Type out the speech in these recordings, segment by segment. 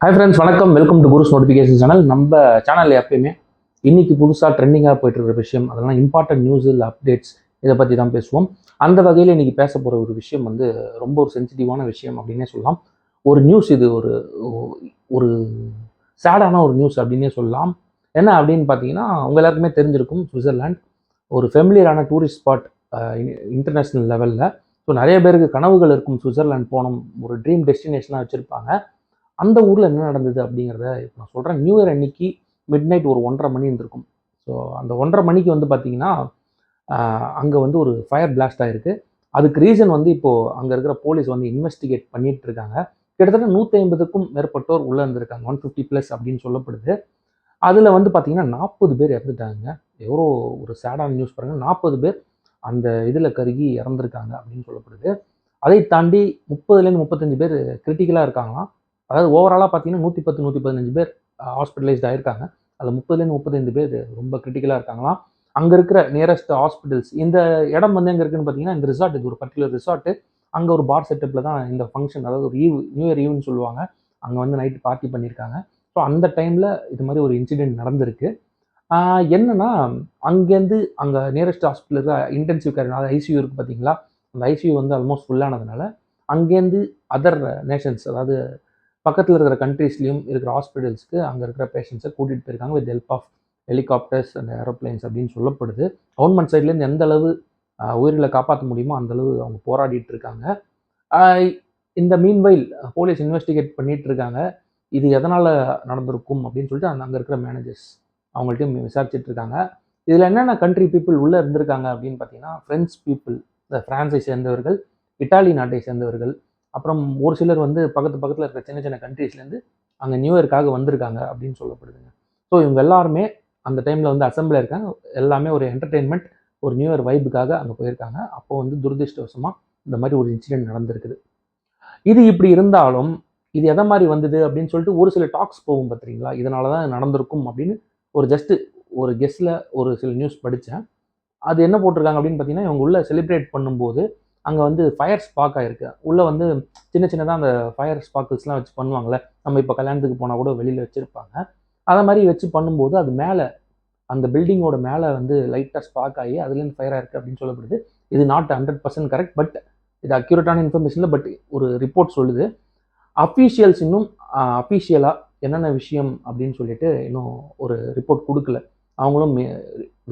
Hi friends, வணக்கம். Welcome to Gurus notification channel. நம்ம சேனலில் எப்பயுமே இன்னைக்கு புதுசாக ட்ரெண்டிங்காக போயிட்டு இருக்கிற விஷயம், அதெல்லாம் இம்பார்ட்டன்ட் நியூஸ் இல்லை அப்டேட்ஸ், இதை பற்றி தான் பேசுவோம். அந்த வகையில் இன்னைக்கு பேச போகிற ஒரு விஷயம் வந்து ரொம்ப ஒரு சென்சிட்டிவான விஷயம் அப்படின்னே சொல்லலாம். ஒரு நியூஸ், இது ஒரு ஒரு சேடான ஒரு நியூஸ் அப்படின்னே சொல்லலாம். என்ன அப்படின்னு பார்த்தீங்கன்னா, உங்கள் எல்லாருக்குமே தெரிஞ்சிருக்கும், சுவிட்சர்லாந்து ஒரு ஃபெமிலியரான டூரிஸ்ட் ஸ்பாட் இன்டர்நேஷ்னல் லெவலில். ஸோ நிறைய பேருக்கு கனவுகள் இருக்கும், சுவிட்சர்லாந்து போகணும், ஒரு ட்ரீம் டெஸ்டினேஷனாக வச்சுருப்பாங்க. அந்த ஊரில் என்ன நடந்தது அப்படிங்கிறத இப்போ நான் சொல்கிறேன். நியூ இயர் அன்னைக்கு மிட் நைட் ஒரு 1:30 மணி இருந்திருக்கும். ஸோ அந்த 1:30 மணிக்கு வந்து பார்த்தீங்கன்னா, அங்கே வந்து ஒரு ஃபயர் பிளாஸ்ட் ஆகிருக்கு. அதுக்கு ரீசன் வந்து இப்போது அங்கே இருக்கிற போலீஸ் வந்து இன்வெஸ்டிகேட் பண்ணிட்டு இருக்காங்க. கிட்டத்தட்ட 150க்கும் மேற்பட்டோர் உள்ளே இருந்திருக்காங்க, 150 ப்ளஸ் அப்படின்னு சொல்லப்படுது. அதில் வந்து பார்த்தீங்கன்னா 40 பேர் இறந்துட்டாங்க. எவ்வளோ ஒரு சேடான நியூஸ் பாருங்கள். 40 பேர் அந்த இதில் கருகி இறந்துருக்காங்க அப்படின்னு சொல்லப்படுது. அதை தாண்டி 30லேருந்து 35 பேர் கிரிட்டிக்கலாக இருக்காங்களாம். அதாவது ஓவராலாக பார்த்தீங்கன்னா 110 115 பேர் ஹாஸ்பிட்டலைஸ்ட் ஆயிருக்காங்க. அதில் 30லேருந்து 35 பேர் ரொம்ப கிரிட்டிக்கலாக இருக்காங்களாம். அங்கே இருக்கிற நியரஸ்ட் ஹாஸ்பிட்டல்ஸ், இந்த இடம் வந்து எங்கே இருக்குன்னு பார்த்தீங்கன்னா, இந்த ரிசார்ட், இது ஒரு பர்டிகுலர் ரிசார்ட்டு. அங்கே ஒரு பார் செட்டப்பில் தான் இந்த ஃபங்க்ஷன், அதாவது ஒரு நியூ இயர் ஈவ்னு சொல்லுவாங்க. அங்கே வந்து நைட்டு பார்ட்டி பண்ணியிருக்காங்க. ஸோ அந்த டைமில் இது மாதிரி ஒரு இன்சிடென்ட் நடந்திருக்கு. என்னன்னா, அங்கேருந்து அங்கே நியரஸ்ட் ஹாஸ்பிட்டல் இருக்கிற இன்டென்சிவ் கேர், அதாவது ஐசியூ இருக்குது பார்த்தீங்களா, அந்த ஐசியூ வந்து ஆல்மோஸ்ட் ஃபுல்லானதுனால அங்கேருந்து அதர் நேஷன்ஸ், அதாவது பக்கத்தில் இருக்கிற கண்ட்ரீஸ்லையும் இருக்கிற ஹாஸ்பிட்டல்ஸ்க்கு அங்கே இருக்கிற பேஷண்ட்ஸை கூட்டிகிட்டு போயிருக்காங்க with help of helicopters and aeroplanes அப்படின்னு சொல்லப்படுது. கவர்மெண்ட் சைட்லேருந்து எந்த அளவு உயிர்களை காப்பாற்ற முடியுமோ அந்தளவு அவங்க போராடிட்டு இருக்காங்க. இந்த மீன்வைல் போலீஸ் இன்வெஸ்டிகேட் பண்ணிட்டு இருக்காங்க. இது எதனால் நடந்திருக்கும் அப்படின்னு சொல்லிட்டு அங்கே இருக்கிற மேனேஜர்ஸ் அவங்கள்ட்டையும் விசாரிச்சுட்டு இருக்காங்க. இதில் என்னென்ன கண்ட்ரி பீப்புள் உள்ளே இருந்திருக்காங்க அப்படின்னு பார்த்தீங்கன்னா, ஃப்ரெஞ்ச் பீப்புள், ஃப்ரான்ஸை சேர்ந்தவர்கள், இட்டாலி நாட்டை சேர்ந்தவர்கள், அப்புறம் ஒரு சிலர் வந்து பக்கத்தில் இருக்கிற சின்ன சின்ன கண்ட்ரீஸ்லேருந்து அங்கே நியூ இயர்க்காக வந்திருக்காங்க அப்படின்னு சொல்லப்படுதுங்க. ஸோ இவங்க எல்லாருமே அந்த டைமில் வந்து அசம்பிள் இருக்காங்க. எல்லாமே ஒரு என்டர்டெயின்மெண்ட், ஒரு நியூ இயர் வைப்புக்காக அங்கே போயிருக்காங்க. அப்போ வந்து துரதிருஷ்டவசமாக இந்த மாதிரி ஒரு இன்சிடென்ட் நடந்திருக்குது. இது இப்படி இருந்தாலும் இது எதை மாதிரி வந்தது அப்படின்னு சொல்லிட்டு ஒரு சில டாக்ஸ் போகும் பார்த்தீங்களா, இதனால தான் நடந்திருக்கும் அப்படின்னு ஒரு ஜஸ்ட்டு ஒரு கெஸ்ஸில் ஒரு சில நியூஸ் படித்தேன். அது என்ன போட்டிருக்காங்க அப்படின்னு பார்த்தீங்கன்னா, இவங்க உள்ள செலிப்ரேட் பண்ணும்போது அங்கே வந்து ஃபயர் ஸ்பார்க் ஆகிருக்கு. உள்ளே வந்து சின்ன சின்னதாக அந்த ஃபயர் ஸ்பார்க்கிள்ஸ்லாம் வச்சு பண்ணுவாங்கள்ல, நம்ம இப்போ கல்யாணத்துக்கு போனால் கூட வெளியில் வச்சுருப்பாங்க. அதை மாதிரி வச்சு பண்ணும்போது அது மேலே, அந்த பில்டிங்கோட மேலே வந்து லைட்டாக ஸ்பார்க் ஆகி அதுலேருந்து ஃபயர் ஆயிருக்கு அப்படின்னு சொல்லப்படுது. இது நாட் 100% கரெக்ட், பட் இது அக்யூரேட்டான இன்ஃபர்மேஷன் இல்லை. பட் ஒரு ரிப்போர்ட் சொல்லுது. அஃபீஷியல்ஸ் இன்னும் அஃபீஷியலாக என்னென்ன விஷயம் அப்படின்னு சொல்லிட்டு இன்னும் ஒரு ரிப்போர்ட் கொடுக்கல. அவங்களும்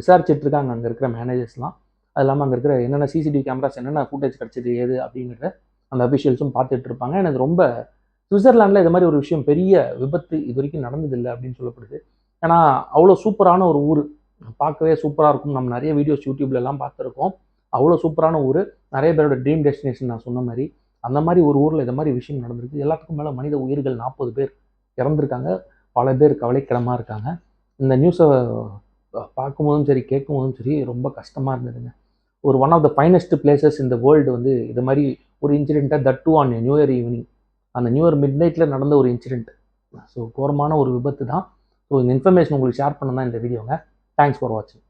விசாரிச்சுட்டு இருக்காங்க அங்கே இருக்கிற மேனேஜர்ஸ்லாம். அது இல்லாமல் அங்கே இருக்கிற என்னென்ன சிசிடிவி கேமராஸ், என்னென்ன ஃபுட்டேஜ் கிடச்சிது ஏது அப்படிங்கிறத அந்த அஃபிஷியல்ஸும் பார்த்துட்டு இருப்பாங்க. எனக்கு ரொம்ப சுவிட்சர்லாண்டில் இது மாதிரி ஒரு விஷயம், பெரிய விபத்து இது வரைக்கும் நடந்ததில்லை அப்படின்னு சொல்லப்படுது. ஏன்னா அவ்வளோ சூப்பரான ஒரு ஊர், பார்க்கவே சூப்பராக இருக்கும். நம்ம நிறைய வீடியோஸ் யூடியூப்லலாம் பார்த்துருக்கோம். அவ்வளோ சூப்பரான ஊர், நிறைய பேரோட ட்ரீம் டெஸ்டினேஷன் நான் சொன்ன மாதிரி. அந்த மாதிரி ஒரு ஊரில் இந்த மாதிரி விஷயம் நடந்திருக்கு. எல்லாத்துக்கும் மேலே மனித உயிர்கள் 40 பேர் இறந்துருக்காங்க. பல பேர் கவலைக்கிடமாக இருக்காங்க. இந்த நியூஸை பார்க்கும்போதும் சரி, கேட்கும்போதும் சரி, ரொம்ப கஷ்டமாக இருந்ததுங்க. ஒரு one of the finest places இந்த வேர்ல்டு வந்து இது மாதிரி ஒரு இன்சிடென்ட்டை, that too on new year evening, அந்த நியூ இயர் மிட் நைட்டில் நடந்த ஒரு இன்சிடென்ட். ஸோ கோரமான ஒரு விபத்து தான். ஸோ இந்த இன்ஃபர்மேஷன் உங்களுக்கு ஷேர் பண்ண தான் இந்த வீடியோங்க. தேங்க்ஸ் ஃபார் வாட்சிங்.